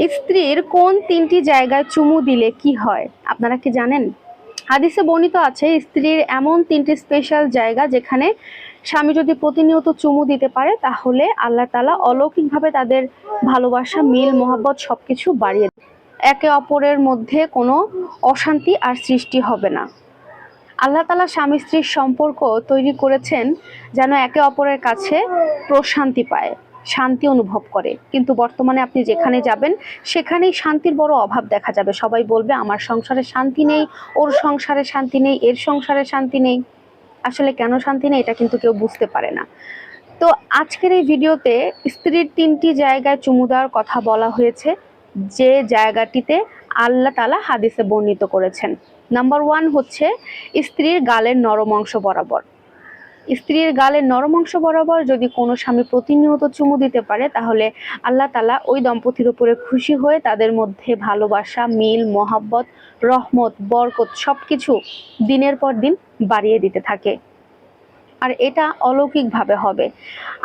স্ত্রীর কোন তিনটি জায়গায় চুমু দিলে কি হয় আপনারা কি জানেন? হাদিসে বর্ণিত আছে স্ত্রীর এমন তিনটি স্পেশাল জায়গা যেখানে স্বামী যদি প্রতিনিয়ত চুমু দিতে পারে তাহলে আল্লাহ তাআলা অলৌকিকভাবে তাদের ভালোবাসা, মিল, মহব্বত সবকিছু বাড়িয়ে দেয়। একে অপরের মধ্যে কোনো অশান্তি আর সৃষ্টি হবে না। আল্লাহ তাআলা স্বামী স্ত্রীর সম্পর্ক তৈরি করেছেন যেন একে অপরের কাছে প্রশান্তি পায়, শান্তি অনুভব করে। কিন্তু বর্তমানে আপনি যেখানে যাবেন সেখানেই শান্তির বড় অভাব দেখা যাবে। সবাই বলবে আমার সংসারে শান্তি নেই, ওর সংসারে শান্তি নেই, এর সংসারে শান্তি নেই। আসলে কেন শান্তি নেই এটা কিন্তু কেউ বুঝতে পারে না। তো আজকের এই ভিডিওতে স্ত্রীর তিনটি জায়গায় চুমু দেওয়ার কথা বলা হয়েছে, যে জায়গাটিতে আল্লাহ তাআলা হাদিসে বর্ণিত করেছেন। নাম্বার 1 হচ্ছে স্ত্রীর গালের নরম অংশ বরাবর। স্ত্রীর গালের নরম অংশ বরাবর যদি কোনো স্বামী প্রতিনিয়ত চুমু দিতে পারে তাহলে আল্লাহ তাআলা ওই দম্পতির উপরে খুশি হয়ে তাদের মধ্যে ভালোবাসা, মিল, মহাব্বত, রহমত, বরকত সবকিছু দিনের পর দিন বাড়িয়ে দিতে থাকে। আর এটা অলৌকিকভাবে হবে।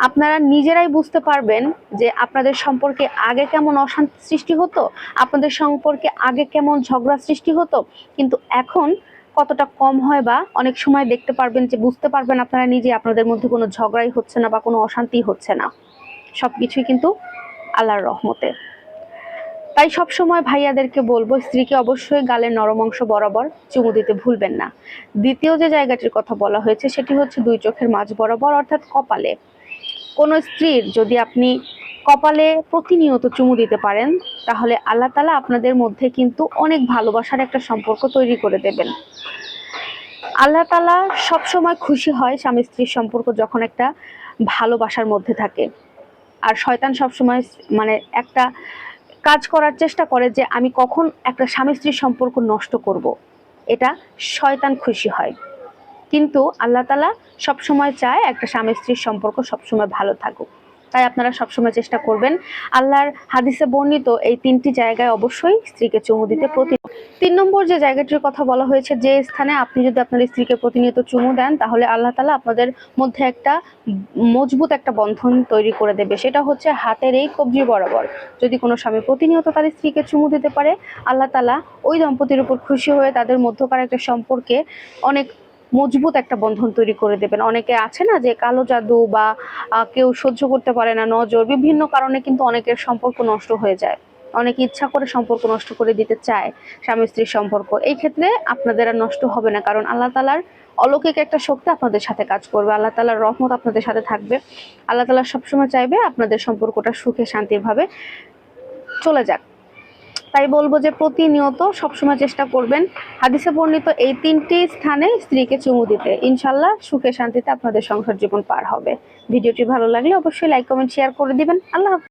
আপনারা নিজেরাই বুঝতে পারবেন যে আপনাদের সম্পর্কে আগে কেমন অশান্তি সৃষ্টি হতো, আপনাদের সম্পর্কে আগে কেমন ঝগড়া সৃষ্টি হতো, কিন্তু এখন কতটা কম হয়, বা অনেক সময় দেখতে পারবেন যে বুঝতে পারবেন আপনারা নিজে আপনাদের মধ্যে কোনো ঝগড়াই হচ্ছে না বা কোনো অশান্তি হচ্ছে না। সবকিছুই কিন্তু আল্লাহর রহমতে। তাই সবসময় ভাইয়াদেরকে বলবো স্ত্রীকে অবশ্যই গালের নরম অংশ বরাবর চুমু দিতে ভুলবেন না। দ্বিতীয় যে জায়গাটির কথা বলা হয়েছে সেটি হচ্ছে দুই চোখের মাঝ বরাবর, অর্থাৎ কপালে। কোনো স্ত্রীর যদি আপনি কপালে প্রতিনিয়ত চুমু দিতে পারেন তাহলে আল্লাহ তাআলা আপনাদের মধ্যে কিন্তু অনেক ভালোবাসার একটা সম্পর্ক তৈরি করে দেবেন। আল্লাহ তাআলা সবসময় খুশি হয় স্বামী স্ত্রীর সম্পর্ক যখন একটা ভালোবাসার মধ্যে থাকে। আর শয়তান সবসময় একটা কাজ করার চেষ্টা করে যে আমি কখন একটা স্বামী স্ত্রীর সম্পর্ক নষ্ট করব, এটা শয়তান খুশি হয়। কিন্তু আল্লাহ তাআলা সবসময় চায় একটা স্বামী স্ত্রীর সম্পর্ক সবসময় ভালো থাকুক। তাই আপনারা সবসময় চেষ্টা করবেন আল্লাহর হাদিসে বর্ণিত এই তিনটি জায়গায় অবশ্যই স্ত্রীকে চুমু দিতে। 3 নম্বর যে জায়গাটির কথা বলা হয়েছে, যে স্থানে আপনি যদি আপনার স্ত্রীকে প্রতিনিয়ত চুমু দেন তাহলে আল্লাহ তাআলা আপনাদের মধ্যে একটা মজবুত একটা বন্ধন তৈরি করে দেবে। সেটা হচ্ছে হাতের এই কবজি বরাবর। যদি কোনো স্বামী প্রতিনিয়ত তার স্ত্রীকে চুমু দিতে পারে আল্লাহ তাআলা ওই দম্পতির উপর খুশি হয়ে তাদের মধ্যকার একটা সম্পর্কে অনেক মজবুত একটা বন্ধন তৈরি করে দেবেন। অনেকে আছে না যে কালো জাদু বা কেউ সহ্য করতে পারে না, নজর, বিভিন্ন কারণে কিন্তু অনেকের সম্পর্ক নষ্ট হয়ে যায়। অনেকে ইচ্ছা করে সম্পর্ক নষ্ট করে দিতে চায় স্বামী স্ত্রীর সম্পর্ক। এই ক্ষেত্রে আপনাদের আর নষ্ট হবে না, কারণ আল্লাহ তাআলার অলৌকিক একটা শক্তি আপনাদের সাথে কাজ করবে। আল্লাহ তাআলার রহমত আপনাদের সাথে থাকবে। আল্লাহ তাআলা সবসময় চাইবে আপনাদের সম্পর্কটা সুখে শান্তির ভাবে চলে যাক। তাই বলবো যে প্রতিনিয়ত সবসময় চেষ্টা করবেন হাদিসে বর্ণিত এই তিনটি স্থানে স্ত্রীকে চুমু দিতে। ইনশাল্লাহ সুখে শান্তিতে আপনাদের সংসার জীবন পার হবে। ভিডিওটি ভালো লাগলে অবশ্যই লাইক, কমেন্ট, শেয়ার করে দিবেন। আল্লাহ হাফেজ।